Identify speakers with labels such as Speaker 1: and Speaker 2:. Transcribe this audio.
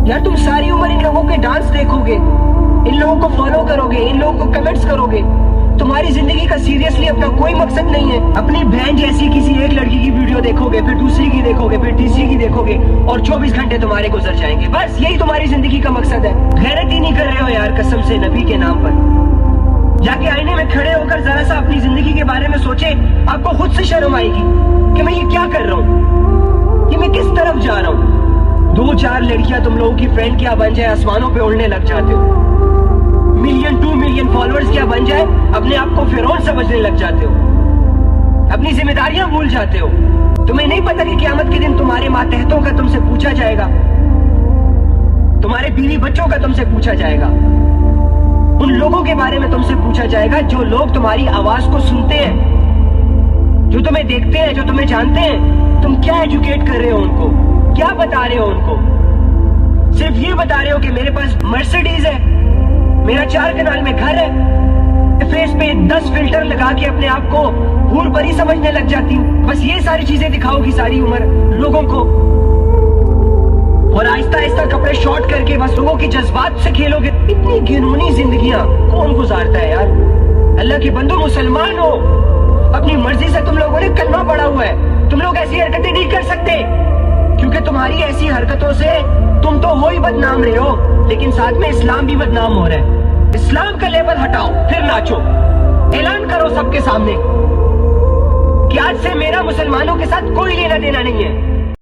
Speaker 1: यार तुम सारी उम्र इन लोगों के डांस देखोगे, इन लोगों को फॉलो करोगे, इन लोगों को कमेंट्स करोगे, तुम्हारी जिंदगी का सीरियसली अपना कोई मकसद नहीं है। अपनी बहन जैसी किसी एक लड़की की वीडियो देखोगे, फिर दूसरी की देखोगे, फिर तीसरी की देखोगे और 24 घंटे तुम्हारे गुजर जाएंगे। बस यही तुम्हारी जिंदगी का मकसद है। गैरत ही नहीं कर रहे हो यार कसम से नबी के नाम पर। जाके आईने में खड़े होकर जरा सा अपनी जिंदगी के बारे में सोचे, आपको खुद से शर्म आएगी कि मैं ये क्या कर रहा हूँ, कि मैं किस तरफ जा रहा हूँ। 2-4 लड़कियां तुम लोगों की फ्रेंड क्या बन जाए, आसमानों पे उड़ने लग जाते हो। 1-2 मिलियन फॉलोअर्स क्या बन जाए, अपने आप को फिरौन समझने लग जाते हो, अपनी जिम्मेदारियां भूल जाते हो। तुम्हें नहीं पता कि क़यामत के दिन तुम्हारे मातहतों का तुमसे पूछा जाएगा, तुम्हारे बीवी बच्चों का तुमसे पूछा जाएगा, उन लोगों के बारे में तुमसे पूछा जाएगा जो लोग तुम्हारी आवाज को सुनते हैं, जो तुम्हें देखते हैं, जो तुम्हें जानते हैं। तुम क्या एजुकेट कर रहे हो उनको, क्या बता रहे हो उनको? सिर्फ ये बता रहे हो कि मेरे पास मर्सिडीज है, मेरा 4 कनाल में घर है, फेस पे 10 फिल्टर लगा के अपने आप को हूर परी समझने लग जाती हूँ। बस ये सारी चीजें दिखाओगी सारी उम्र लोगों को, और आहिस्ता आहिस्ता कपड़े शॉर्ट करके बस लोगों के जज्बात से खेलोगे। इतनी घिनौनी जिंदगियां कौन गुजारता है यार? अल्लाह के बंदो, मुसलमान हो, अपनी मर्जी से तुम लोगों ने कलमा पड़ा हुआ है। तुम लोग ऐसी हरकतें नहीं कर सकते, क्योंकि तुम्हारी ऐसी हरकतों से तुम तो हो ही बदनाम रहे हो, लेकिन साथ में इस्लाम भी बदनाम हो रहा है। इस्लाम का लेबल हटाओ, फिर नाचो, ऐलान करो सबके सामने कि आज से मेरा मुसलमानों के साथ कोई लेना देना नहीं है।